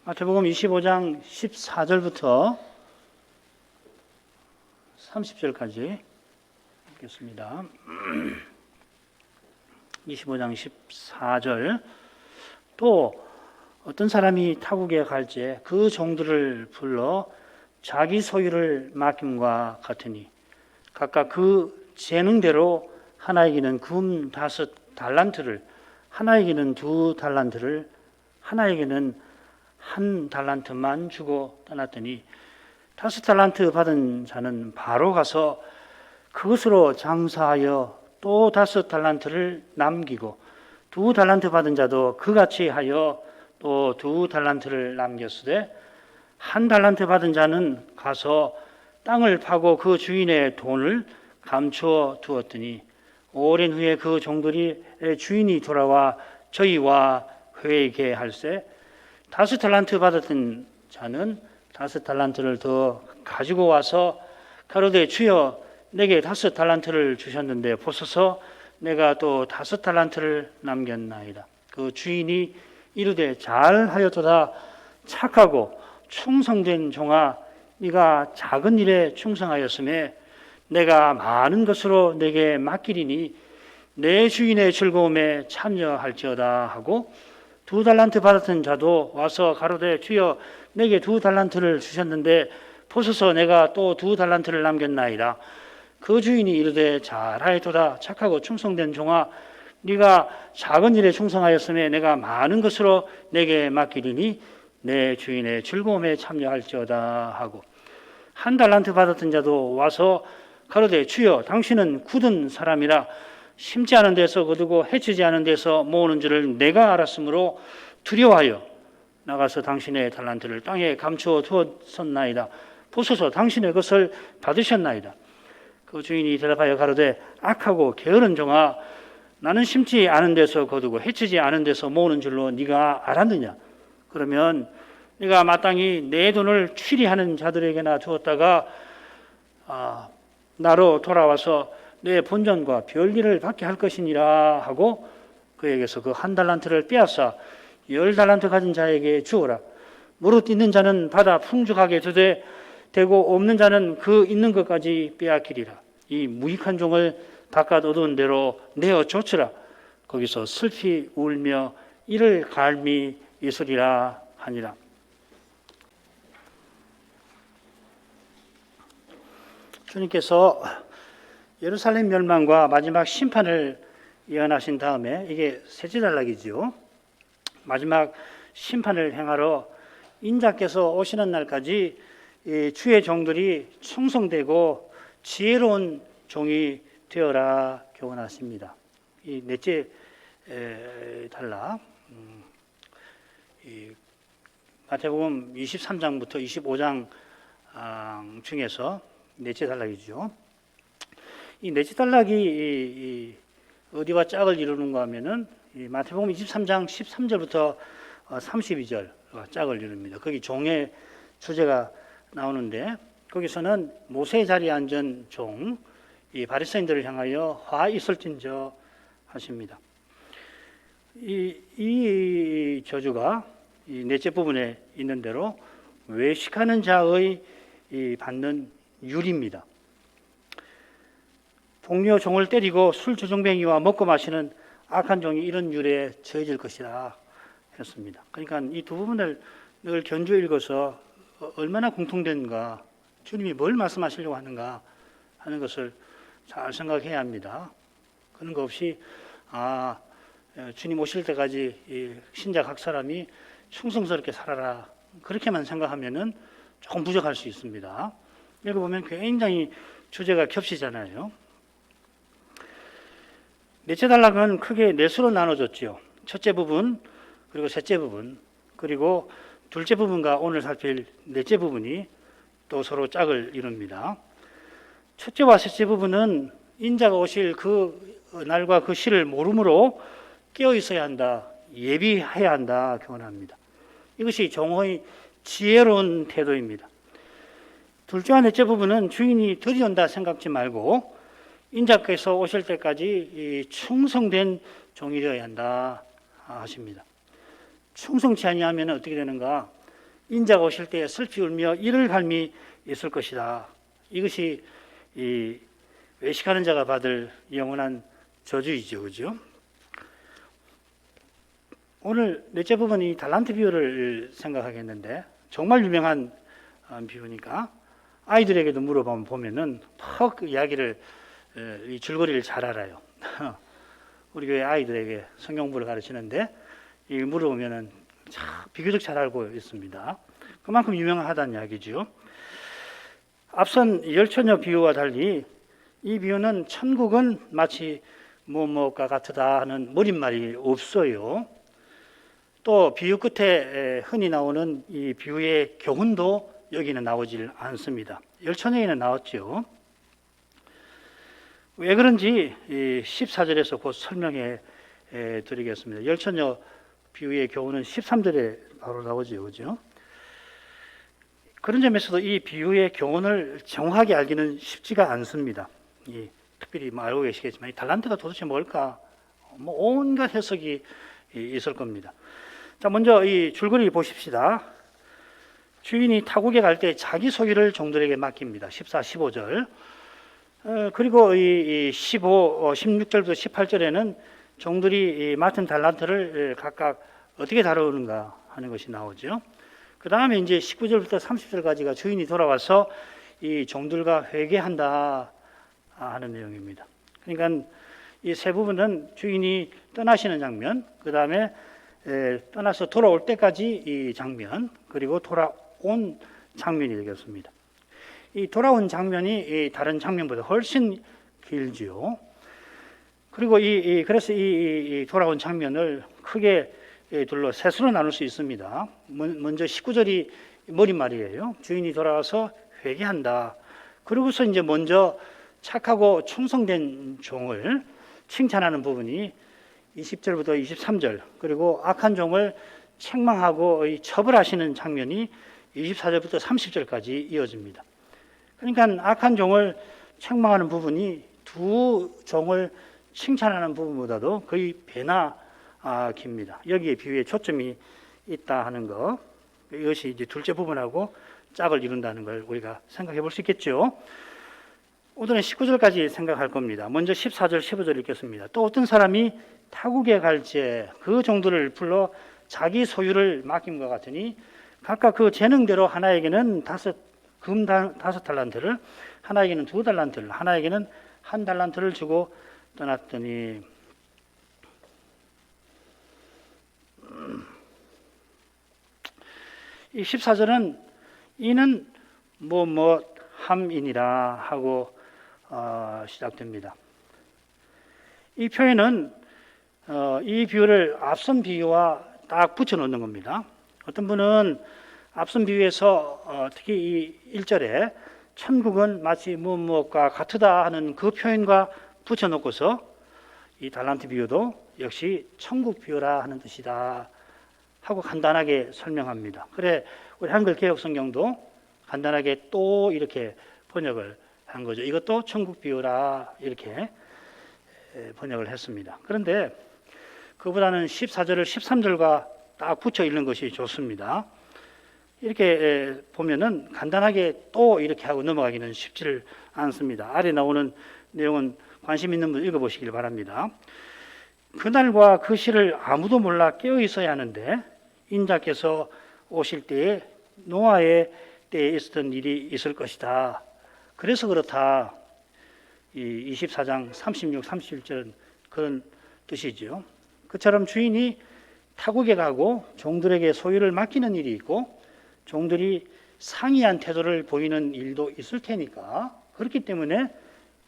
마태복음 25장 14절부터 30절까지 읽겠습니다. 25장 14절. 또 어떤 사람이 타국에 갈지 그 종들을 불러 자기 소유를 맡김과 같으니 각각 그 재능대로 하나에게는 금 5달란트를, 하나에게는 2달란트를, 하나에게는 1달란트만 주고 떠났더니 5달란트 받은 자는 바로 가서 그것으로 장사하여 또 5달란트를 남기고 2달란트 받은 자도 그같이 하여 또 2달란트를 남겼으되 1달란트 받은 자는 가서 땅을 파고 그 주인의 돈을 감추어 두었더니 오랜 후에 그 종들이 주인이 돌아와 저희와 회개게 할세 5달란트 받았던 자는 5달란트를 더 가지고 와서 가로되 주여 내게 5달란트를 주셨는데 보소서 내가 또 5달란트를 남겼나이다. 그 주인이 이르되 잘하였도다 착하고 충성된 종아 네가 작은 일에 충성하였음에 내가 많은 것으로 내게 맡기리니 내 주인의 즐거움에 참여할지어다 하고 2달란트 받았던 자도 와서 가로되 주여 내게 2달란트를 주셨는데 보소서 내가 또 2달란트를 남겼나이다. 그 주인이 이르되 잘하였도다 착하고 충성된 종아 네가 작은 일에 충성하였음에 내가 많은 것으로 내게 맡기리니 내 주인의 즐거움에 참여할지어다 하고 1달란트 받았던 자도 와서 가로되 주여 당신은 굳은 사람이라 심지 않은 데서 거두고 해치지 않은 데서 모으는 줄을 내가 알았으므로 두려워하여 나가서 당신의 달란트를 땅에 감추어 두었었나이다. 보소서 당신의 것을 받으셨나이다. 그 주인이 대답하여 가로되 악하고 게으른 종아 나는 심지 않은 데서 거두고 해치지 않은 데서 모으는 줄로 네가 알았느냐. 그러면 네가 마땅히 내 돈을 취리하는 자들에게나 주었다가 나로 돌아와서 내 본전과 별일을 받게 할 것이니라 하고 그에게서 그 1달란트를 빼앗아 10달란트 가진 자에게 주어라. 무릇 있는 자는 받아 풍족하게 되고 없는 자는 그 있는 것까지 빼앗기리라. 이 무익한 종을 바깥 어두운 데로 내어 쫓으라. 거기서 슬피 울며 이를 갈미 있으리라 하니라. 주님께서 예루살렘 멸망과 마지막 심판을 예언하신 다음에 이게 셋째 단락이죠. 마지막 심판을 행하러 인자께서 오시는 날까지 주의 종들이 충성되고 지혜로운 종이 되어라 교훈하십니다. 이 넷째 단락, 마태복음 23장부터 25장 중에서 넷째 단락이죠. 이 넷째 단락이 어디와 짝을 이루는가 하면은 마태복음 23장 13절부터 32절 짝을 이룹니다. 거기 종의 주제가 나오는데 거기서는 모세의 자리에 앉은 종, 이 바리새인들을 향하여 화 있을진저 하십니다. 이 저주가 이 넷째 부분에 있는 대로 외식하는 자의 받는 율입니다. 동료 종을 때리고 술 조종뱅이와 먹고 마시는 악한 종이 이런 율에 처해질 것이라 했습니다. 그러니까 이 두 부분을 늘 견주어 읽어서 얼마나 공통된가, 주님이 뭘 말씀하시려고 하는가 하는 것을 잘 생각해야 합니다. 그런 거 없이 주님 오실 때까지 신자 각 사람이 충성스럽게 살아라 그렇게만 생각하면은 조금 부족할 수 있습니다. 읽어보면 굉장히 주제가 겹치잖아요. 넷째 단락은 크게 넷으로 나눠졌지요. 첫째 부분, 그리고 셋째 부분, 그리고 둘째 부분과 오늘 살필 넷째 부분이 또 서로 짝을 이룹니다. 첫째와 셋째 부분은 인자가 오실 그 날과 그 시를 모름으로 깨어 있어야 한다, 예비해야 한다 교훈합니다. 이것이 종의 지혜로운 태도입니다. 둘째와 넷째 부분은 주인이 들이온다 생각지 말고 인자께서 오실 때까지 충성된 종이 되어야 한다 하십니다. 충성치 아니하면 어떻게 되는가? 인자가 오실 때 슬피 울며 이를 갈미 있을 것이다. 이것이 이 외식하는 자가 받을 영원한 저주이죠, 그죠? 오늘 넷째 부분 이 달란트 비유를 생각하겠는데 정말 유명한 비유니까 아이들에게도 물어보면은 턱 그 이야기를 이 줄거리를 잘 알아요. 우리 교회 아이들에게 성경 공부를 가르치는데 이 물어보면은 비교적 잘 알고 있습니다. 그만큼 유명하다는 이야기죠. 앞선 열처녀 비유와 달리 이 비유는 천국은 마치 뭐뭐가 같으다 하는 머릿말이 없어요. 또 비유 끝에 흔히 나오는 이 비유의 교훈도 여기는 나오질 않습니다. 열처녀에는 나왔죠. 왜 그런지 14절에서 곧 설명해 드리겠습니다. 열처녀 비유의 교훈은 13절에 바로 나오죠, 그죠? 그런 점에서도 이 비유의 교훈을 정확하게 알기는 쉽지가 않습니다. 특별히 알고 계시겠지만 이 달란트가 도대체 뭘까? 온갖 해석이 있을 겁니다. 자, 먼저 이 줄거리 보십시다. 주인이 타국에 갈 때 자기 소유를 종들에게 맡깁니다. 14, 15절. 그리고 이 16절부터 18절에는 종들이 맡은 달란트를 각각 어떻게 다루는가 하는 것이 나오죠. 그 다음에 이제 19절부터 30절까지가 주인이 돌아와서 이 종들과 회개한다 하는 내용입니다. 그러니까 이 세 부분은 주인이 떠나시는 장면, 그 다음에 떠나서 돌아올 때까지 이 장면, 그리고 돌아온 장면이 되겠습니다. 이 돌아온 장면이 다른 장면보다 훨씬 길지요. 그리고 그래서 이 돌아온 장면을 크게 둘러 셋으로 나눌 수 있습니다. 먼저 19절이 머릿말이에요. 주인이 돌아와서 회개한다. 그러고서 이제 먼저 착하고 충성된 종을 칭찬하는 부분이 20절부터 23절, 그리고 악한 종을 책망하고 처벌하시는 장면이 24절부터 30절까지 이어집니다. 그러니까 악한 종을 책망하는 부분이 두 종을 칭찬하는 부분보다도 거의 배나 깁니다. 여기에 비유에 초점이 있다 하는 것, 이것이 이제 둘째 부분하고 짝을 이룬다는 걸 우리가 생각해 볼 수 있겠죠. 오늘은 19절까지 생각할 겁니다. 먼저 14절, 15절 읽겠습니다. 또 어떤 사람이 타국에 갈지 그 종들을 불러 자기 소유를 맡김과 같으니 각각 그 재능대로 하나에게는 금 5달란트를, 하나에게는 2달란트를, 하나에게는 1달란트를 주고 떠났더니 이 14절은 이는 함이니라 하고 시작됩니다. 이 표현은 이 비유를 앞선 비유와 딱 붙여 놓는 겁니다. 어떤 분은 앞선 비유에서 특히 이 1절에 천국은 마치 무엇과 같으다 하는 그 표현과 붙여 놓고서 이 달란트 비유도 역시 천국 비유라 하는 뜻이다 하고 간단하게 설명합니다. 그래 우리 한글 개역 성경도 간단하게 또 이렇게 번역을 한 거죠. 이것도 천국 비유라 이렇게 번역을 했습니다. 그런데 그보다는 14절을 13절과 딱 붙여 읽는 것이 좋습니다. 이렇게 보면은 간단하게 또 이렇게 하고 넘어가기는 쉽지를 않습니다. 아래 나오는 내용은 관심 있는 분 읽어보시길 바랍니다. 그날과 그 시를 아무도 몰라 깨어 있어야 하는데 인자께서 오실 때에 노아의 때에 있었던 일이 있을 것이다. 그래서 그렇다. 이 24장 36, 37절은 그런 뜻이죠. 그처럼 주인이 타국에 가고 종들에게 소유를 맡기는 일이 있고 종들이 상이한 태도를 보이는 일도 있을 테니까 그렇기 때문에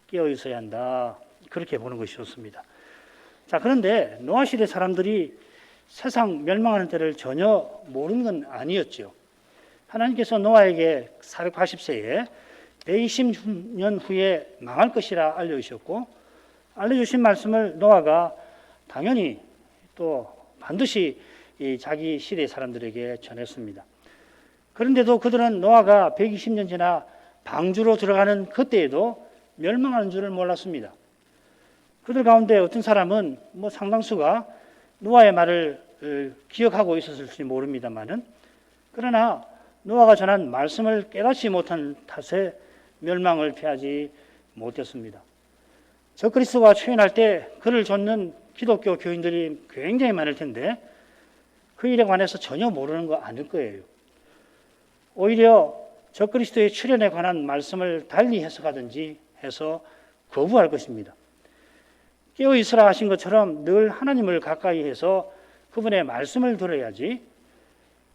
깨어 있어야 한다. 그렇게 보는 것이 좋습니다. 자, 그런데 노아 시대 사람들이 세상 멸망하는 때를 전혀 모르는 건 아니었죠. 하나님께서 노아에게 480세에 120년 후에 망할 것이라 알려주셨고 알려주신 말씀을 노아가 당연히 또 반드시 자기 시대 사람들에게 전했습니다. 그런데도 그들은 노아가 120년 지나 방주로 들어가는 그때에도 멸망하는 줄을 몰랐습니다. 그들 가운데 어떤 사람은 상당수가 노아의 말을 기억하고 있었을지 모릅니다만은 그러나 노아가 전한 말씀을 깨닫지 못한 탓에 멸망을 피하지 못했습니다. 적그리스도와 초연할 때 그를 좇는 기독교 교인들이 굉장히 많을 텐데 그 일에 관해서 전혀 모르는 거 아닐 거예요. 오히려 적그리스도의 출현에 관한 말씀을 달리 해석하든지 해서 거부할 것입니다. 깨어 있으라 하신 것처럼 늘 하나님을 가까이 해서 그분의 말씀을 들어야지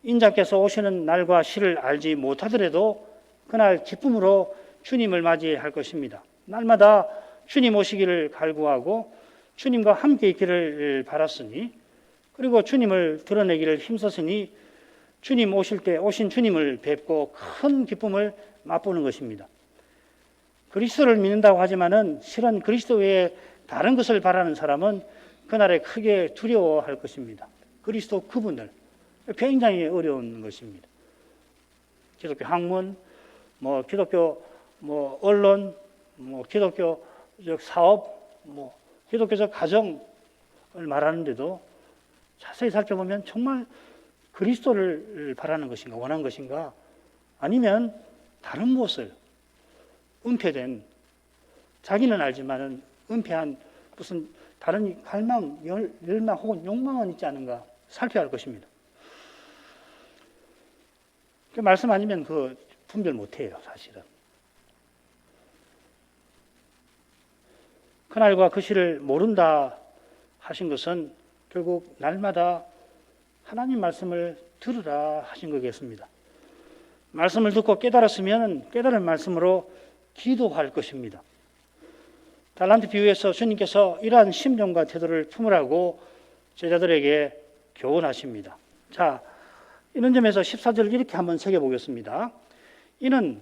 인자께서 오시는 날과 시를 알지 못하더라도 그날 기쁨으로 주님을 맞이할 것입니다. 날마다 주님 오시기를 갈구하고 주님과 함께 있기를 바랐으니 그리고 주님을 드러내기를 힘썼으니 주님 오실 때 오신 주님을 뵙고 큰 기쁨을 맛보는 것입니다. 그리스도를 믿는다고 하지만은 실은 그리스도 외에 다른 것을 바라는 사람은 그날에 크게 두려워할 것입니다. 그리스도 그분을 굉장히 어려운 것입니다. 기독교 학문, 기독교 언론, 기독교적 사업, 기독교적 가정을 말하는데도 자세히 살펴보면 정말 그리스도를 바라는 것인가 원하는 것인가 아니면 다른 무엇을 은폐된 자기는 알지만은 은폐한 무슨 다른 갈망, 열망 혹은 욕망은 있지 않은가 살펴야 할 것입니다. 그 말씀 아니면 그 분별 못해요, 사실은. 그날과 그 시를 모른다 하신 것은 결국 날마다 하나님 말씀을 들으라 하신 거겠습니다. 말씀을 듣고 깨달았으면 깨달은 말씀으로 기도할 것입니다. 달란트 비유에서 주님께서 이러한 심정과 태도를 품으라고 제자들에게 교훈하십니다. 자, 이런 점에서 14절 이렇게 한번 새겨보겠습니다. 이는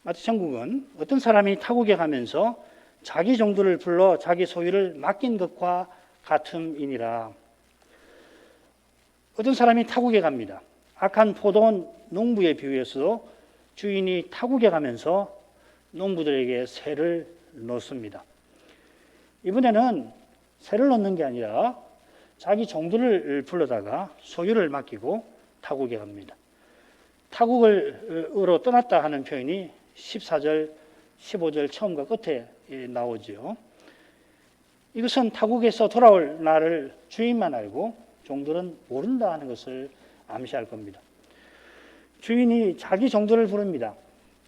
마태 천국은 어떤 사람이 타국에 가면서 자기 종들을 불러 자기 소유를 맡긴 것과 같음이니라. 어떤 사람이 타국에 갑니다. 악한 포도원 농부의 비유에서도 주인이 타국에 가면서 농부들에게 세를 넣습니다. 이번에는 세를 넣는 게 아니라 자기 종들을 불러다가 소유를 맡기고 타국에 갑니다. 타국으로 떠났다 하는 표현이 14절, 15절 처음과 끝에 나오죠. 이것은 타국에서 돌아올 날을 주인만 알고 종들은 모른다 하는 것을 암시할 겁니다. 주인이 자기 종들을 부릅니다.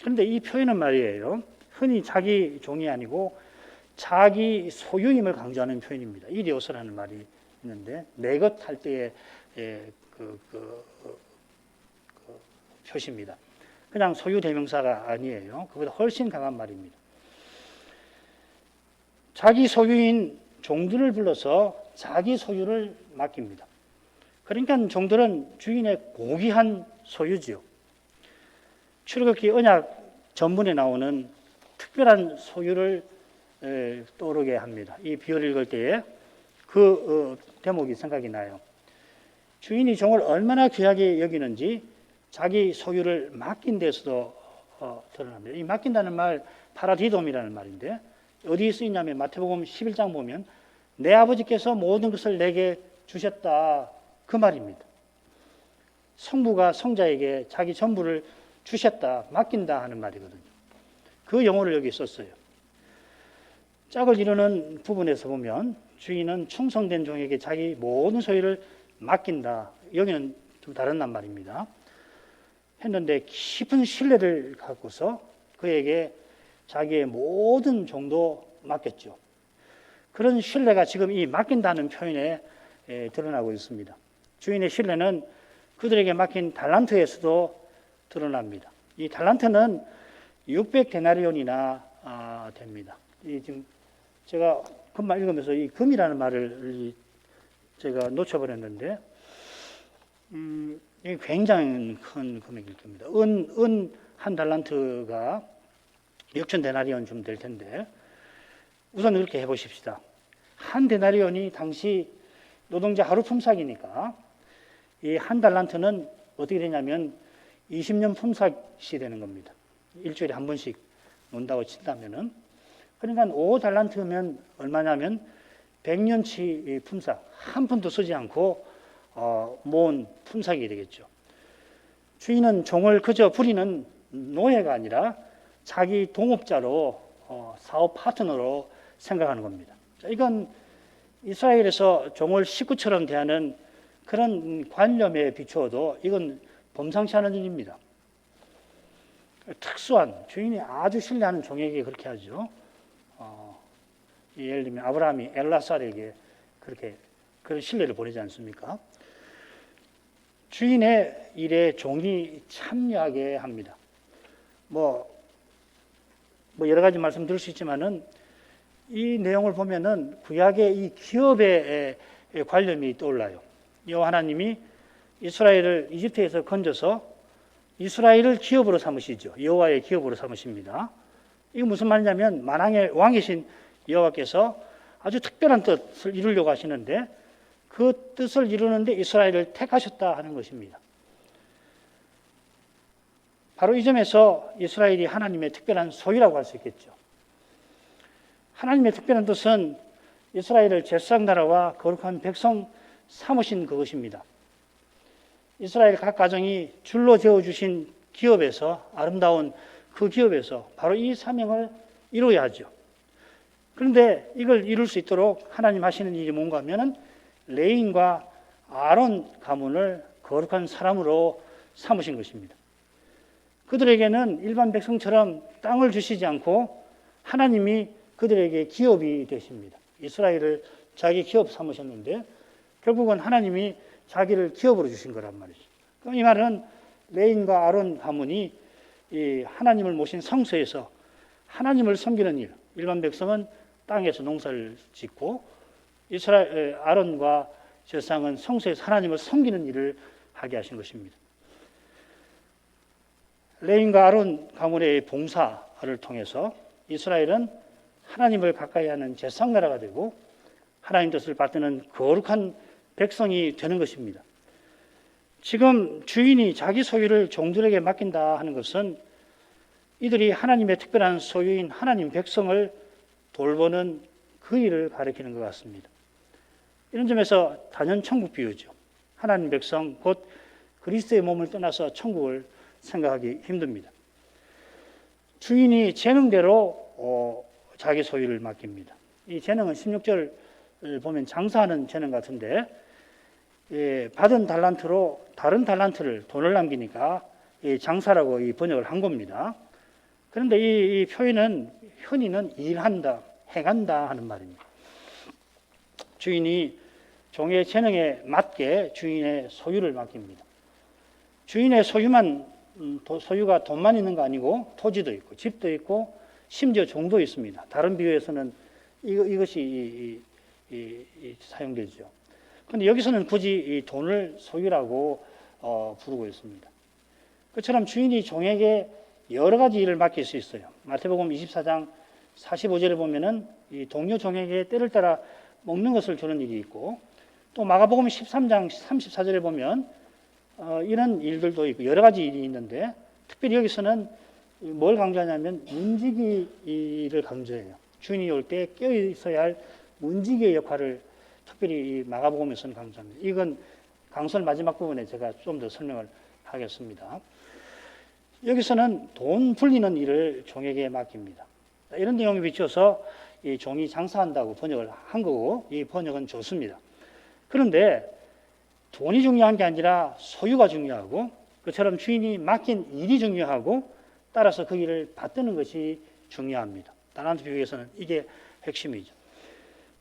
그런데 이 표현은 말이에요. 흔히 자기 종이 아니고 자기 소유임을 강조하는 표현입니다. 이리오스라는 말이 있는데 내 것 할 때의 표시입니다. 그냥 소유 대명사가 아니에요. 그보다 훨씬 강한 말입니다. 자기 소유인 종들을 불러서 자기 소유를 맡깁니다. 그러니까 종들은 주인의 고귀한 소유지요. 출애굽기 언약 전문에 나오는 특별한 소유를 떠오르게 합니다. 이 비유를 읽을 때에 그 대목이 생각이 나요. 주인이 종을 얼마나 귀하게 여기는지 자기 소유를 맡긴 데서도 드러납니다. 이 맡긴다는 말 파라디돔이라는 말인데 어디에 쓰이냐면 마태복음 11장 보면 내 아버지께서 모든 것을 내게 주셨다 그 말입니다. 성부가 성자에게 자기 전부를 주셨다, 맡긴다 하는 말이거든요. 그 용어를 여기 썼어요. 짝을 이루는 부분에서 보면 주인은 충성된 종에게 자기 모든 소유를 맡긴다. 여기는 좀 다른 말입니다. 했는데 깊은 신뢰를 갖고서 그에게 자기의 모든 종도 맡겼죠. 그런 신뢰가 지금 이 맡긴다는 표현에 드러나고 있습니다. 주인의 신뢰는 그들에게 맡긴 달란트에서도 드러납니다. 이 달란트는 600데나리온이나 됩니다. 지금 제가 금방 읽으면서 이 금이라는 말을 제가 놓쳐버렸는데 이게 굉장히 큰 금액일 겁니다. 은 한 달란트가 6,000데나리온 좀 될 텐데 우선 이렇게 해보십시다. 한 데나리온이 당시 노동자 하루 품삯이니까 이 한 달란트는 어떻게 되냐면 20년 품삯이 되는 겁니다. 일주일에 한 번씩 논다고 친다면은 그러니까 5달란트면 얼마냐면 100년치 품삯 한 푼도 쓰지 않고 모은 품삯이 되겠죠. 주인은 종을 그저 부리는 노예가 아니라 자기 동업자로 사업 파트너로 생각하는 겁니다. 이건 이스라엘에서 종을 식구처럼 대하는 그런 관념에 비추어도 이건 범상치 않은 일입니다. 특수한 주인이 아주 신뢰하는 종에게 그렇게 하죠. 예를 들면 아브라함이 엘라살에게 그렇게 그런 신뢰를 보내지 않습니까? 주인의 일에 종이 참여하게 합니다. 뭐 여러 가지 말씀드릴 수 있지만은 이 내용을 보면은 구약의 이 기업의 관념이 떠올라요. 여호와 하나님이 이스라엘을 이집트에서 건져서 이스라엘을 기업으로 삼으시죠. 여호와의 기업으로 삼으십니다. 이게 무슨 말이냐면 만왕의 왕이신 여호와께서 아주 특별한 뜻을 이루려고 하시는데 그 뜻을 이루는데 이스라엘을 택하셨다 하는 것입니다. 바로 이 점에서 이스라엘이 하나님의 특별한 소유라고 할 수 있겠죠. 하나님의 특별한 뜻은 이스라엘을 제사장 나라와 거룩한 백성 삼으신 그것입니다. 이스라엘 각 가정이 줄로 재워주신 기업에서 아름다운 그 기업에서 바로 이 사명을 이루어야 하죠. 그런데 이걸 이룰 수 있도록 하나님 하시는 일이 뭔가 하면은 레인과 아론 가문을 거룩한 사람으로 삼으신 것입니다. 그들에게는 일반 백성처럼 땅을 주시지 않고 하나님이 그들에게 기업이 되십니다. 이스라엘을 자기 기업 삼으셨는데 결국은 하나님이 자기를 기업으로 주신 거란 말이죠. 그럼 이 말은 레인과 아론 가문이 이 하나님을 모신 성소에서 하나님을 섬기는 일, 일반 백성은 땅에서 농사를 짓고 이스라엘 아론과 제사장은 성소에서 하나님을 섬기는 일을 하게 하신 것입니다. 레인과 아론 가문의 봉사를 통해서 이스라엘은 하나님을 가까이 하는 제사장 나라가 되고 하나님 뜻을 받드는 거룩한 백성이 되는 것입니다. 지금 주인이 자기 소유를 종들에게 맡긴다 하는 것은 이들이 하나님의 특별한 소유인 하나님 백성을 돌보는 그 일을 가리키는 것 같습니다. 이런 점에서 단연 천국 비유죠. 하나님 백성 곧 그리스도의 몸을 떠나서 천국을 생각하기 힘듭니다. 주인이 재능대로 자기 소유를 맡깁니다. 이 재능은 16절 보면 장사하는 재능 같은데 받은 달란트로 다른 달란트를 돈을 남기니까 장사라고 이 번역을 한 겁니다. 그런데 이 표현은 흔히는 일한다, 행한다 하는 말입니다. 주인이 종의 재능에 맞게 주인의 소유를 맡깁니다. 주인의 소유가 돈만 있는 거 아니고 토지도 있고 집도 있고 심지어 종도 있습니다. 다른 비유에서는 이것이 사용되죠. 그런데 여기서는 굳이 이 돈을 소유라고 부르고 있습니다. 그처럼 주인이 종에게 여러 가지 일을 맡길 수 있어요. 마태복음 24장 45절에 보면은 이 동료 종에게 때를 따라 먹는 것을 주는 일이 있고 또 마가복음 13장 34절에 보면 이런 일들도 있고 여러 가지 일이 있는데 특별히 여기서는 뭘 강조하냐면 문지기 일을 강조해요. 주인이 올 때 깨어 있어야 할 문지기의 역할을 특별히 이 마가복음에서는 강조합니다. 이건 강설 마지막 부분에 제가 좀 더 설명을 하겠습니다. 여기서는 돈 불리는 일을 종에게 맡깁니다. 이런 내용에 비춰서 이 종이 장사한다고 번역을 한 거고 이 번역은 좋습니다. 그런데 돈이 중요한 게 아니라 소유가 중요하고 그처럼 주인이 맡긴 일이 중요하고 따라서 그 일을 받드는 것이 중요합니다. 달란트 비유에서는 이게 핵심이죠.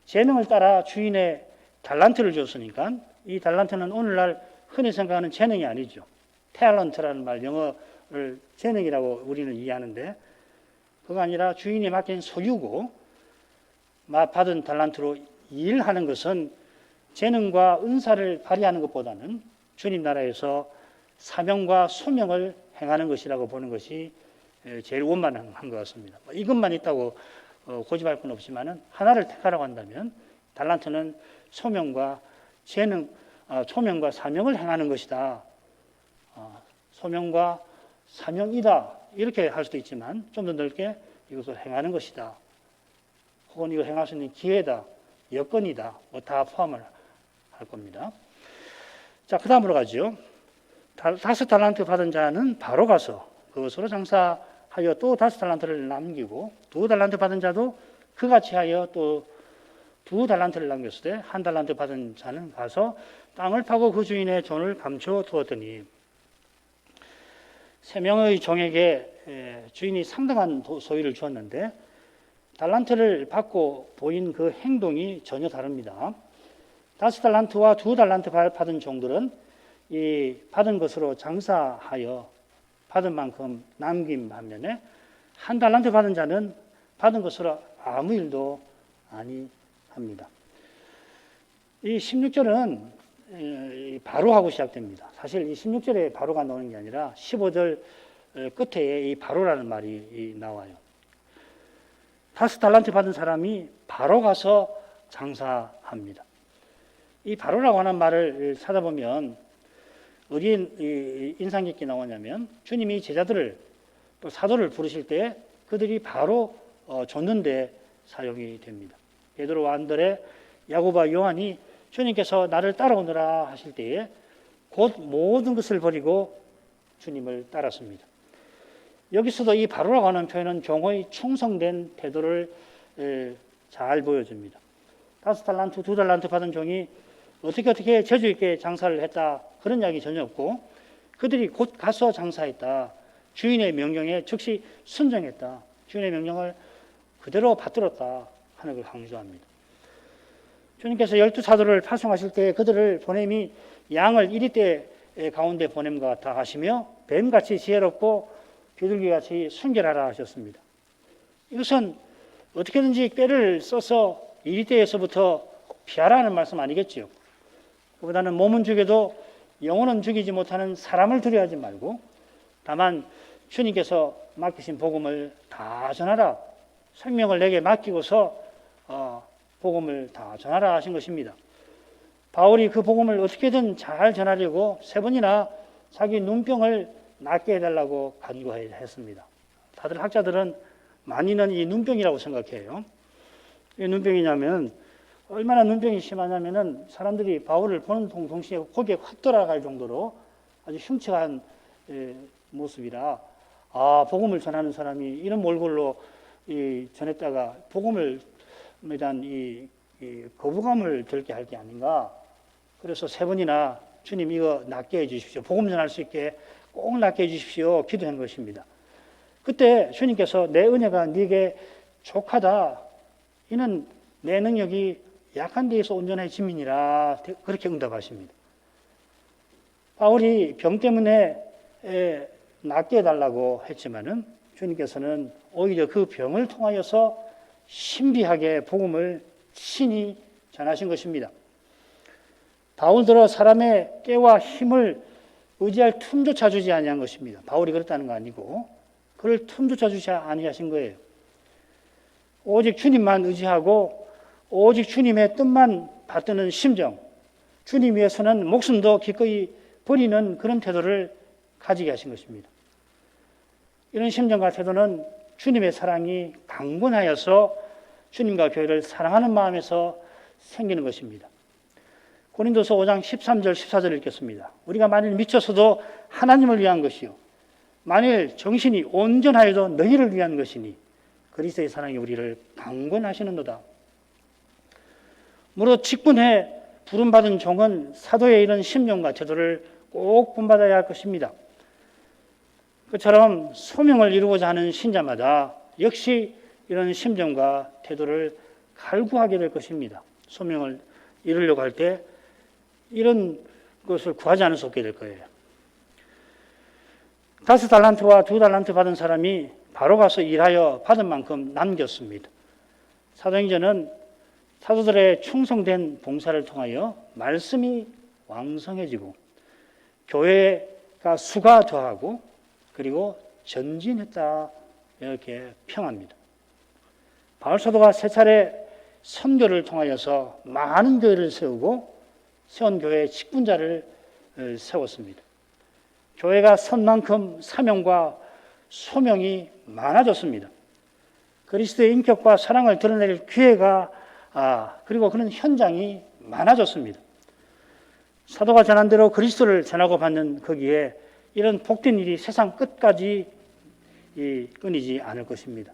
재능을 따라 주인의 달란트를 줬으니까 이 달란트는 오늘날 흔히 생각하는 재능이 아니죠. 탤런트라는 말 영어를 재능이라고 우리는 이해하는데 그거 아니라 주인이 맡긴 소유고 받은 달란트로 일하는 것은 재능과 은사를 발휘하는 것보다는 주님 나라에서 사명과 소명을 행하는 것이라고 보는 것이 제일 원만한 것 같습니다. 이것만 있다고 고집할 건 없지만은 하나를 택하라고 한다면 달란트는 소명과 사명을 행하는 것이다. 소명과 사명이다. 이렇게 할 수도 있지만 좀 더 넓게 이것을 행하는 것이다. 혹은 이걸 행할 수 있는 기회다. 여건이다. 다 포함을 할 겁니다. 자, 그 다음으로 가죠. 다섯 달란트 받은 자는 바로 가서 그것으로 장사하여 또 다섯 달란트를 남기고, 두 달란트 받은 자도 그같이 하여 또 두 달란트를 남겼을 때 한 달란트 받은 자는 가서 땅을 파고 그 주인의 돈을 감춰 두었더니, 세 명의 종에게 주인이 상당한 소유를 주었는데 달란트를 받고 보인 그 행동이 전혀 다릅니다. 다섯 달란트와 두 달란트 받은 종들은 이 받은 것으로 장사하여 받은 만큼 남긴 반면에, 한 달란트 받은 자는 받은 것으로 아무 일도 아니합니다. 이 16절은 바로 하고 시작됩니다. 사실 이 16절에 바로가 나오는 게 아니라 15절 끝에 이 바로라는 말이 나와요. 다섯 달란트 받은 사람이 바로 가서 장사합니다. 이 바로라고 하는 말을 찾아보면 어디에 인상 깊게 나오냐면, 주님이 제자들을 또 사도를 부르실 때 그들이 바로 줬는 데 사용이 됩니다. 베드로와 안드레, 야고보와 요한이 주님께서 나를 따라오너라 하실 때에 곧 모든 것을 버리고 주님을 따랐습니다. 여기서도 이 바로라고 하는 표현은 종의 충성된 태도를 잘 보여줍니다. 다섯 달란트, 두 달란트 받은 종이 어떻게 재주 있게 장사를 했다, 그런 이야기 전혀 없고, 그들이 곧 가서 장사했다, 주인의 명령에 즉시 순종했다, 주인의 명령을 그대로 받들었다 하는 걸 강조합니다. 주님께서 12사도를 파송하실 때 그들을 보냄이 양을 1리대 가운데 보냄과 같아 하시며 뱀같이 지혜롭고 비둘기같이 순결하라 하셨습니다. 이것은 어떻게든지 꾀를 써서 1리대에서부터 피하라는 말씀 아니겠지요. 그보다는 몸은 죽여도 영혼은 죽이지 못하는 사람을 두려워하지 말고, 다만 주님께서 맡기신 복음을 다 전하라, 생명을 내게 맡기고서 복음을 다 전하라 하신 것입니다. 바울이 그 복음을 어떻게든 잘 전하려고 세 번이나 자기 눈병을 낫게 해달라고 간구했습니다. 다들 학자들은 많이는 이 눈병이라고 생각해요. 왜 눈병이냐면, 얼마나 눈병이 심하냐면은 사람들이 바울을 보는 동시에 고개가 확 돌아갈 정도로 아주 흉측한 모습이라, 복음을 전하는 사람이 이런 몰골로 전했다가 복음을 대한 이 거부감을 들게 할 게 아닌가. 그래서 세 번이나 주님 이거 낫게 해주십시오, 복음 전할 수 있게 꼭 낫게 해주십시오 기도한 것입니다. 그때 주님께서 내 은혜가 네게 족하다, 이는 내 능력이 약한 데에서 온전해짐이니라, 그렇게 응답하십니다. 바울이 병 때문에 낫게 해달라고 했지만은 주님께서는 오히려 그 병을 통하여서 신비하게 복음을 친히 전하신 것입니다. 바울들어 사람의 깨와 힘을 의지할 틈조차 주지 아니한 것입니다. 바울이 그랬다는 거 아니고 그럴 틈조차 주지 아니하신 거예요. 오직 주님만 의지하고 오직 주님의 뜻만 받드는 심정, 주님 위해서는 목숨도 기꺼이 버리는 그런 태도를 가지게 하신 것입니다. 이런 심정과 태도는 주님의 사랑이 강건하여서 주님과 교회를 사랑하는 마음에서 생기는 것입니다. 고린도서 5장 13절 14절 읽겠습니다. 우리가 만일 미쳐서도 하나님을 위한 것이요 만일 정신이 온전하여도 너희를 위한 것이니 그리스도의 사랑이 우리를 강건하시는도다. 무릇 직분해 부름받은 종은 사도의 이런 심령과 태도를 꼭 본받아야 할 것입니다. 그처럼 소명을 이루고자 하는 신자마다 역시 이런 심정과 태도를 갈구하게 될 것입니다. 소명을 이루려고 할 때 이런 것을 구하지 않을 수 없게 될 거예요. 5달란트와 2달란트 받은 사람이 바로 가서 일하여 받은 만큼 남겼습니다. 사도행전은 사도들의 충성된 봉사를 통하여 말씀이 왕성해지고 교회가 수가 더하고 그리고 전진했다, 이렇게 평합니다. 바울 사도가 세 차례 선교를 통하여서 많은 교회를 세우고 세운 교회의 직분자를 세웠습니다. 교회가 선 만큼 사명과 소명이 많아졌습니다. 그리스도의 인격과 사랑을 드러낼 기회가 그리고 그런 현장이 많아졌습니다. 사도가 전한 대로 그리스도를 전하고 받는 거기에 이런 복된 일이 세상 끝까지 끊이지 않을 것입니다.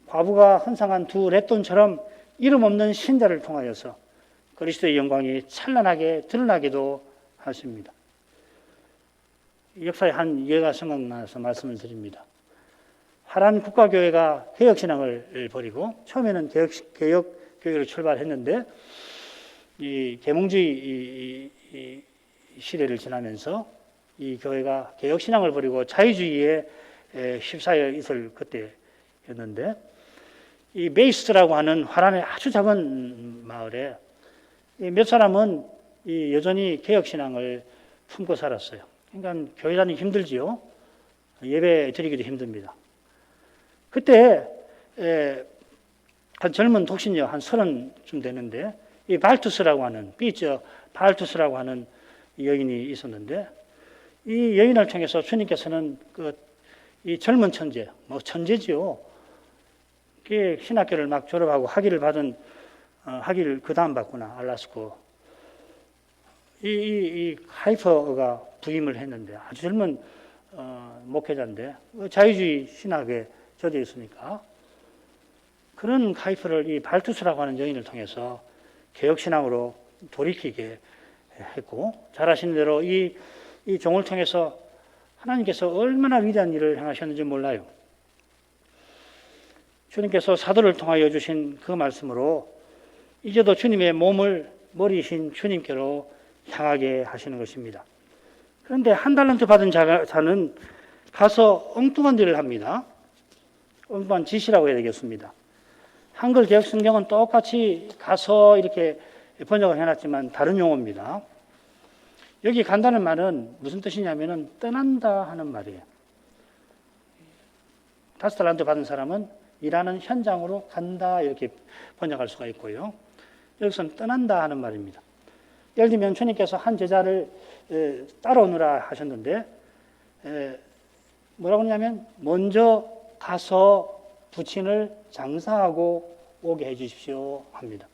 과부가 헌상한 두 렛돈처럼 이름 없는 신자를 통하여서 그리스도의 영광이 찬란하게 드러나기도 하십니다. 역사의 한 예가 생각나서 말씀을 드립니다. 하란 국가교회가 개혁신앙을 버리고 처음에는 개혁교회로 출발했는데 이 계몽주의 시대를 지나면서 이 교회가 개혁신앙을 버리고 자유주의에 휩싸여 있을 그때였는데 이 메이스트라고 하는 화란의 아주 작은 마을에 몇 사람은 여전히 개혁신앙을 품고 살았어요. 그러니까 교회 다니기 힘들지요. 예배 드리기도 힘듭니다. 그때 한 젊은 독신녀 한 30쯤 되는데 이 발투스라고 하는 삐져 발투스라고 하는 여인이 있었는데 이 여인을 통해서 주님께서는 이 젊은 천재, 천재지요. 신학교를 막 졸업하고 학위를 그 다음 받구나 알라스코. 이 하이퍼가 부임을 했는데 아주 젊은 목회자인데 자유주의 신학에 젖어 있으니까 그런 하이퍼를 이 발투스라고 하는 여인을 통해서 개혁신앙으로 돌이키게 했고 잘 아시는 대로 이 종을 통해서 하나님께서 얼마나 위대한 일을 행하셨는지 몰라요. 주님께서 사도를 통하여 주신 그 말씀으로 이제도 주님의 몸을 머리이신 주님께로 향하게 하시는 것입니다. 그런데 한 달란트 받은 자는 가서 엉뚱한 일을 합니다. 엉뚱한 짓이라고 해야 되겠습니다. 한글 개혁 성경은 똑같이 가서 이렇게 번역을 해놨지만 다른 용어입니다. 여기 간다는 말은 무슨 뜻이냐면은 떠난다 하는 말이에요. 5달란트 받은 사람은 일하는 현장으로 간다 이렇게 번역할 수가 있고요. 여기서는 떠난다 하는 말입니다. 예를 들면 주님께서 한 제자를 따라오느라 하셨는데 뭐라고 하냐면 먼저 가서 부친을 장사하고 오게 해 주십시오 합니다.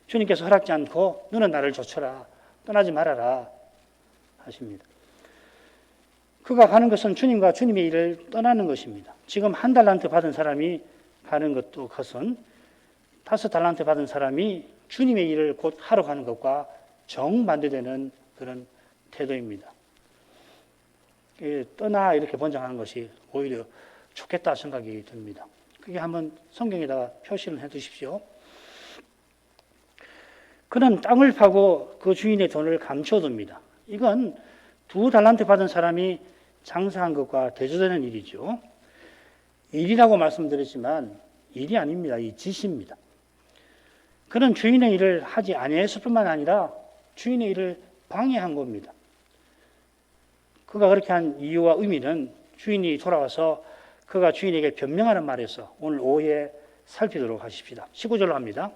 주님께서 허락지 않고 너는 나를 좇아라 떠나지 말아라 하십니다. 그가 가는 것은 주님과 주님의 일을 떠나는 것입니다. 지금 한 달란트 받은 사람이 가는 것은 5달란트 받은 사람이 주님의 일을 곧 하러 가는 것과 정반대되는 그런 태도입니다. 떠나 이렇게 번역하는 것이 오히려 좋겠다 생각이 듭니다. 그게 한번 성경에다가 표시를 해 두십시오. 그는 땅을 파고 그 주인의 돈을 감춰둡니다. 이건 2달란트 받은 사람이 장사한 것과 대조되는 일이죠. 일이라고 말씀드렸지만 일이 아닙니다. 이 짓입니다. 그는 주인의 일을 하지 아니했을 뿐만 아니라 주인의 일을 방해한 겁니다. 그가 그렇게 한 이유와 의미는 주인이 돌아와서 그가 주인에게 변명하는 말에서 오늘 오후에 살피도록 하십시다. 19절로 합니다.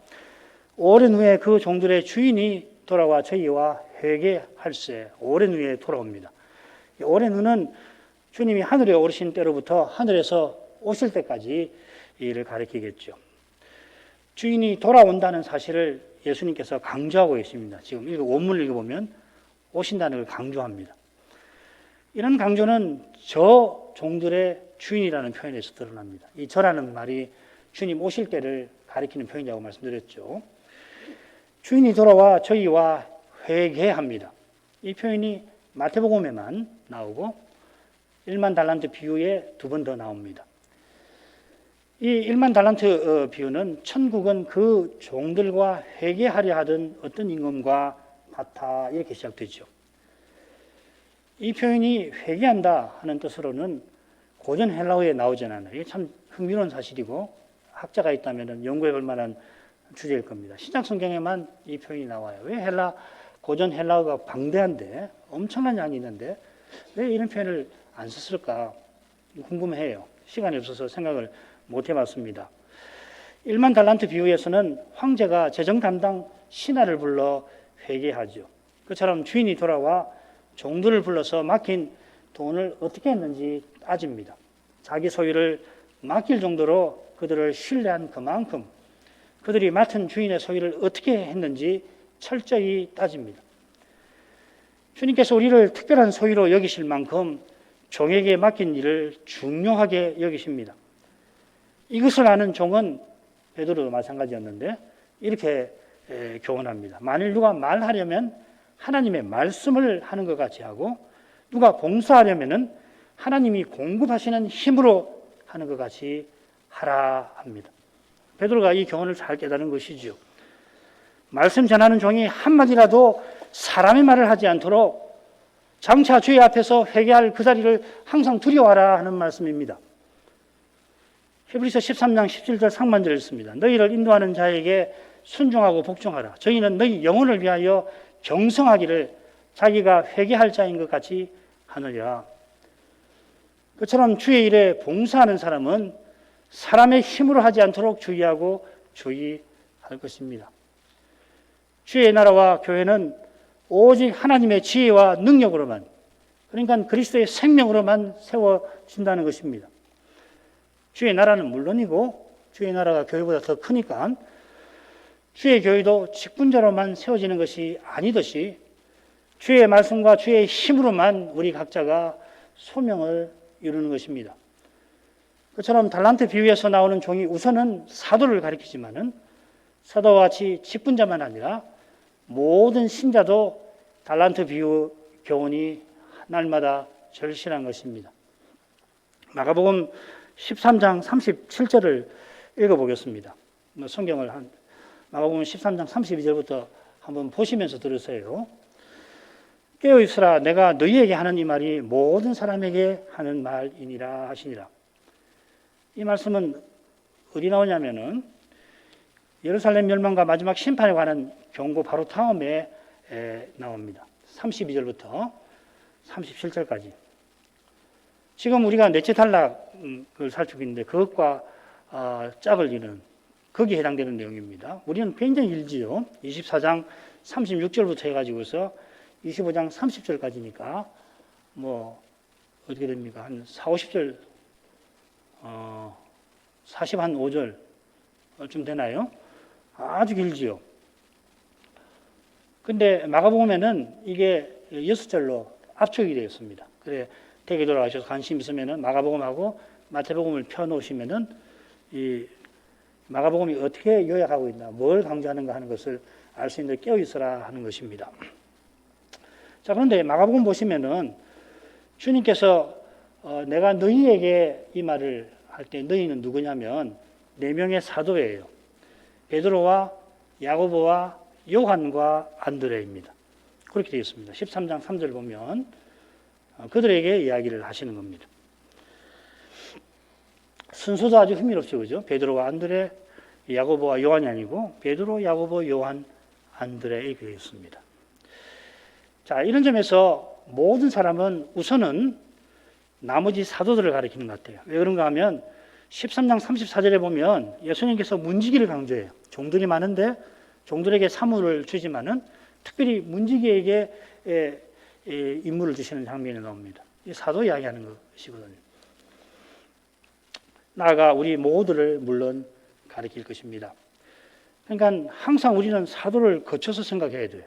오랜 후에 그 종들의 주인이 돌아와 저희와 회개할세. 오랜 후에 돌아옵니다. 오랜 후는 주님이 하늘에 오르신 때로부터 하늘에서 오실 때까지 이를 가리키겠죠. 주인이 돌아온다는 사실을 예수님께서 강조하고 계십니다. 지금 원문을 읽어보면 오신다는 걸 강조합니다. 이런 강조는 저 종들의 주인이라는 표현에서 드러납니다. 이 저라는 말이 주님 오실 때를 가리키는 표현이라고 말씀드렸죠. 주인이 돌아와 저희와 회개합니다. 이 표현이 마태복음에만 나오고 1만 달란트 비유에 2번 더 나옵니다. 이 1만 달란트 비유는 천국은 그 종들과 회개하려 하던 어떤 임금과 같아 이렇게 시작되죠. 이 표현이 회개한다 하는 뜻으로는 고전 헬라어에 나오지 않아요. 이게 참 흥미로운 사실이고 학자가 있다면 연구해 볼 만한 주제일 겁니다. 신약 성경에만 이 표현이 나와요. 왜 고전 헬라어가 방대한데 엄청난 양이 있는데 왜 이런 표현을 안 썼을까 궁금해요. 시간이 없어서 생각을 못 해봤습니다. 1만 달란트 비유에서는 황제가 재정 담당 신하를 불러 회개하죠. 그처럼 주인이 돌아와 종들을 불러서 맡긴 돈을 어떻게 했는지 따집니다. 자기 소유를 맡길 정도로 그들을 신뢰한 그만큼 그들이 맡은 주인의 소유를 어떻게 했는지 철저히 따집니다. 주님께서 우리를 특별한 소유로 여기실 만큼 종에게 맡긴 일을 중요하게 여기십니다. 이것을 아는 종은 베드로도 마찬가지였는데 이렇게 교훈합니다. 만일 누가 말하려면 하나님의 말씀을 하는 것 같이 하고, 누가 봉사하려면 하나님이 공급하시는 힘으로 하는 것 같이 하라 합니다. 베드로가 이 교훈을 잘 깨달은 것이죠. 말씀 전하는 종이 한마디라도 사람의 말을 하지 않도록 장차 주의 앞에서 회개할 그 자리를 항상 두려워하라 하는 말씀입니다. 히브리서 13장 17절 상반절을 읽습니다. 너희를 인도하는 자에게 순종하고 복종하라. 저희는 너희 영혼을 위하여 경성하기를 자기가 회개할 자인 것 같이 하느냐. 그처럼 주의 일에 봉사하는 사람은 사람의 힘으로 하지 않도록 주의하고 주의할 것입니다. 주의 나라와 교회는 오직 하나님의 지혜와 능력으로만, 그러니까 그리스도의 생명으로만 세워진다는 것입니다. 주의 나라는 물론이고 주의 나라가 교회보다 더 크니까 주의 교회도 직분자로만 세워지는 것이 아니듯이 주의 말씀과 주의 힘으로만 우리 각자가 소명을 이루는 것입니다. 그처럼 달란트 비유에서 나오는 종이 우선은 사도를 가리키지만은 사도와 같이 직분자만 아니라 모든 신자도 달란트 비유 교훈이 날마다 절실한 것입니다. 마가복음 13장 37절을 읽어보겠습니다. 성경을 마가복음 13장 32절부터 한번 보시면서 들으세요. 깨어있으라, 내가 너희에게 하는 이 말이 모든 사람에게 하는 말이니라 하시니라. 이 말씀은 어디 나오냐면은 예루살렘 멸망과 마지막 심판에 관한 경고 바로 다음에 나옵니다. 32절부터 37절까지. 지금 우리가 넷째 단락을 살피고 있는데 그것과 짝을 이루는, 거기에 해당되는 내용입니다. 우리는 굉장히 길지요. 24장 36절부터 해가지고서 25장 30절까지니까 뭐 어떻게 됩니까? 한 4, 50절, 45절 좀 되나요? 아주 길지요. 근데 마가복음에는 이게 6절로 압축이 되어 있습니다. 그래, 댁에 돌아가셔서 관심 있으면은 마가복음하고 마태복음을 펴놓으시면은 이 마가복음이 어떻게 요약하고 있나, 뭘 강조하는가 하는 것을 알 수 있는 깨어있으라 하는 것입니다. 자, 그런데 마가복음 보시면은 주님께서 내가 너희에게 이 말을 할 때 너희는 누구냐면 4명의 사도예요. 베드로와 야고보와 요한과 안드레입니다. 그렇게 되어 있습니다. 13장 3절 보면 그들에게 이야기를 하시는 겁니다. 순서도 아주 흥미롭죠, 그죠? 베드로와 안드레, 야고보와 요한이 아니고 베드로, 야고보, 요한, 안드레 이렇게 되어 있습니다. 자, 이런 점에서 모든 사람은 우선은 나머지 사도들을 가리키는 것 같아요. 왜 그런가 하면 13장 34절에 보면 예수님께서 문지기를 강조해요. 종들이 많은데 종들에게 사무를 주지만은 특별히 문지기에게 임무를 주시는 장면이 나옵니다. 이 사도 이야기하는 것이거든요. 나아가 우리 모두를 물론 가리킬 것입니다. 그러니까 항상 우리는 사도를 거쳐서 생각해야 돼요.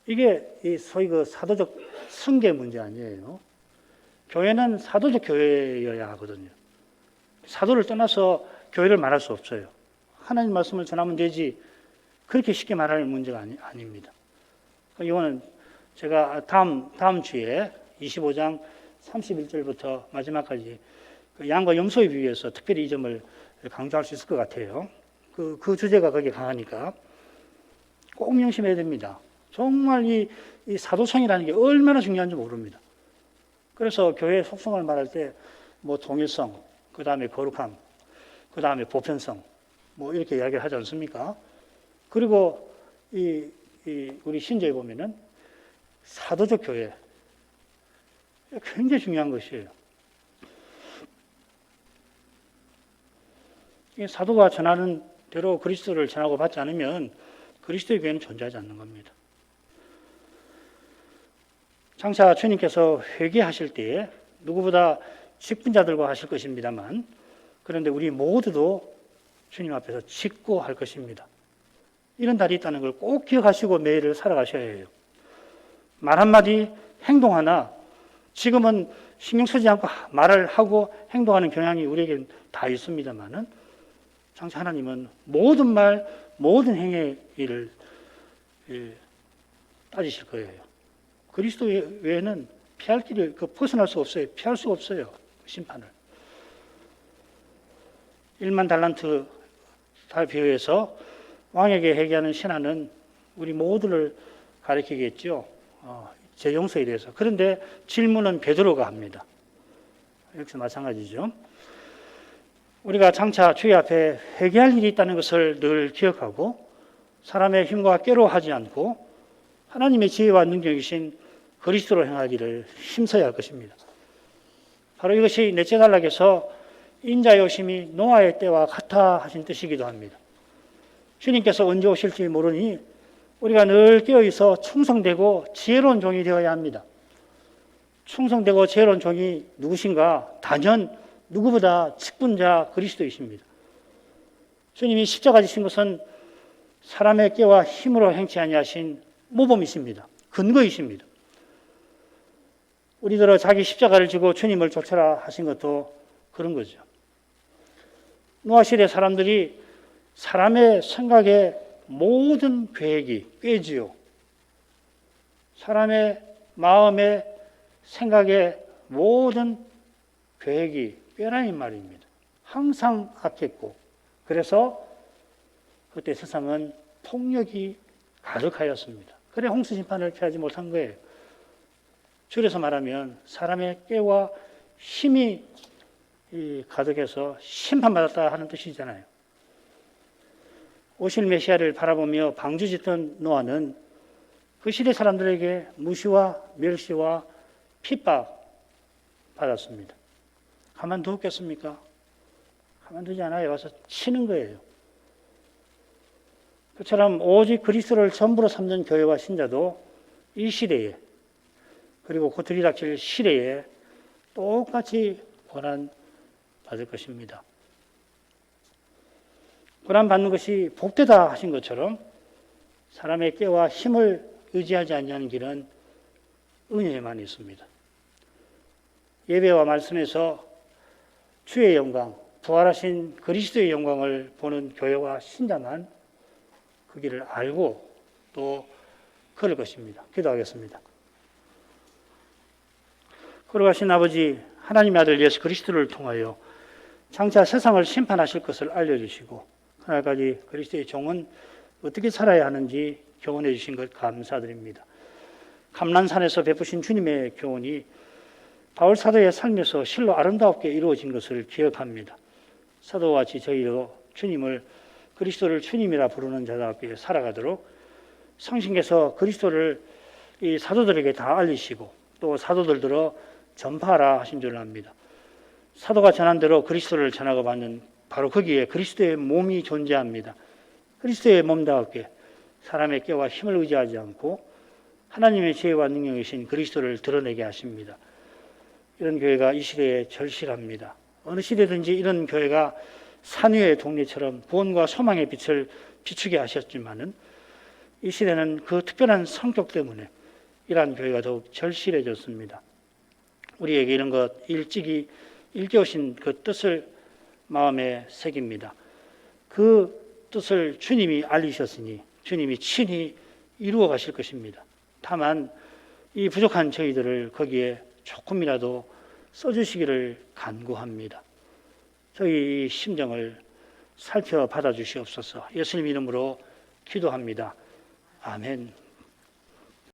이게 소위 그 사도적 승계 문제 아니에요. 교회는 사도적 교회여야 하거든요. 사도를 떠나서 교회를 말할 수 없어요. 하나님 말씀을 전하면 되지 그렇게 쉽게 말할 문제가 아닙니다. 이거는 제가 다음 주에 25장 31절부터 마지막까지 그 양과 염소에 비유해서 특별히 이 점을 강조할 수 있을 것 같아요. 그 주제가 거기에 강하니까 꼭 명심해야 됩니다. 정말 이 사도성이라는 게 얼마나 중요한지 모릅니다. 그래서 교회의 속성을 말할 때 뭐 통일성, 그 다음에 거룩함, 그 다음에 보편성, 뭐 이렇게 이야기를 하지 않습니까? 그리고 우리 신조에 보면은 사도적 교회 굉장히 중요한 것이에요. 사도가 전하는 대로 그리스도를 전하고 받지 않으면 그리스도의 교회는 존재하지 않는 겁니다. 장차 주님께서 회개하실 때에 누구보다 직분자들과 하실 것입니다만, 그런데 우리 모두도 주님 앞에서 직고할 것입니다. 이런 날이 있다는 걸 꼭 기억하시고 매일을 살아가셔야 해요. 말 한마디 행동 하나, 지금은 신경 쓰지 않고 말을 하고 행동하는 경향이 우리에게는 다 있습니다만은, 장차 하나님은 모든 말, 모든 행의 일을 따지실 거예요. 그리스도 외에는 피할 길을 벗어날 수 없어요. 피할 수 없어요. 심판을. 1만 달란트 비유해서 왕에게 회개하는 신하는 우리 모두를 가리키겠죠. 제 용서에 대해서. 그런데 질문은 베드로가 합니다. 역시 마찬가지죠. 우리가 장차 주의 앞에 회개할 일이 있다는 것을 늘 기억하고 사람의 힘과 꾀로 하지 않고 하나님의 지혜와 능력이신 그리스도로 행하기를 힘써야 할 것입니다. 바로 이것이 넷째 단락에서 인자의 오심이 노아의 때와 같아 하신 뜻이기도 합니다. 주님께서 언제 오실지 모르니 우리가 늘 깨어있어 충성되고 지혜로운 종이 되어야 합니다. 충성되고 지혜로운 종이 누구신가? 단연 누구보다 직분자 그리스도이십니다. 주님이 십자가 지신 것은 사람의 깨와 힘으로 행치 아니하신 모범이십니다. 근거이십니다. 우리들은 자기 십자가를 지고 주님을 쫓아라 하신 것도 그런 거죠. 노아 시대 사람들이 사람의 생각의 모든 계획이 꾀지요. 사람의 마음의 생각의 모든 계획이 꾀라는 말입니다. 항상 악했고, 그래서 그때 세상은 폭력이 가득하였습니다. 그래 홍수 심판을 피하지 못한 거예요. 줄여서 말하면 사람의 꾀와 힘이 가득해서 심판받았다 하는 뜻이잖아요. 오실 메시아를 바라보며 방주짓던 노아는 그 시대 사람들에게 무시와 멸시와 핍박 받았습니다. 가만두었겠습니까? 가만두지 않아요. 와서 치는 거예요. 그처럼 오직 그리스도를 전부로 삼는 교회와 신자도 이 시대에, 그리고 곧 들이닥칠 시대에 똑같이 고난 받을 것입니다. 고난 받는 것이 복되다 하신 것처럼 사람의 꾀와 힘을 의지하지 않는 길은 은혜에만 있습니다. 예배와 말씀에서 주의 영광, 부활하신 그리스도의 영광을 보는 교회와 신자만 그 길을 알고 또 걸을 것입니다. 기도하겠습니다. 걸어가신 아버지, 하나님의 아들 예수 그리스도를 통하여 장차 세상을 심판하실 것을 알려주시고 하나까지 그리스도의 종은 어떻게 살아야 하는지 교훈해 주신 것 감사드립니다. 감난산에서 베푸신 주님의 교훈이 바울 사도의 삶에서 실로 아름답게 이루어진 것을 기억합니다. 사도와 같이 저희도 주님을, 그리스도를 주님이라 부르는 자답게 살아가도록 성신께서 그리스도를 이 사도들에게 다 알리시고 또 사도들들어 전파하라 하신 줄 압니다. 사도가 전한 대로 그리스도를 전하고 받는 바로 거기에 그리스도의 몸이 존재합니다. 그리스도의 몸답게 사람의 꾀와 힘을 의지하지 않고 하나님의 지혜와 능력이신 그리스도를 드러내게 하십니다. 이런 교회가 이 시대에 절실합니다. 어느 시대든지 이런 교회가 산 위의 동리처럼 구원과 소망의 빛을 비추게 하셨지만은 이 시대는 그 특별한 성격 때문에 이러한 교회가 더욱 절실해졌습니다. 우리에게 이런 것 일찍이 일깨우신 그 뜻을 마음에 새깁니다. 그 뜻을 주님이 알리셨으니 주님이 친히 이루어 가실 것입니다. 다만 이 부족한 저희들을 거기에 조금이라도 써주시기를 간구합니다. 저희 심정을 살펴 받아 주시옵소서. 예수님 이름으로 기도합니다. 아멘.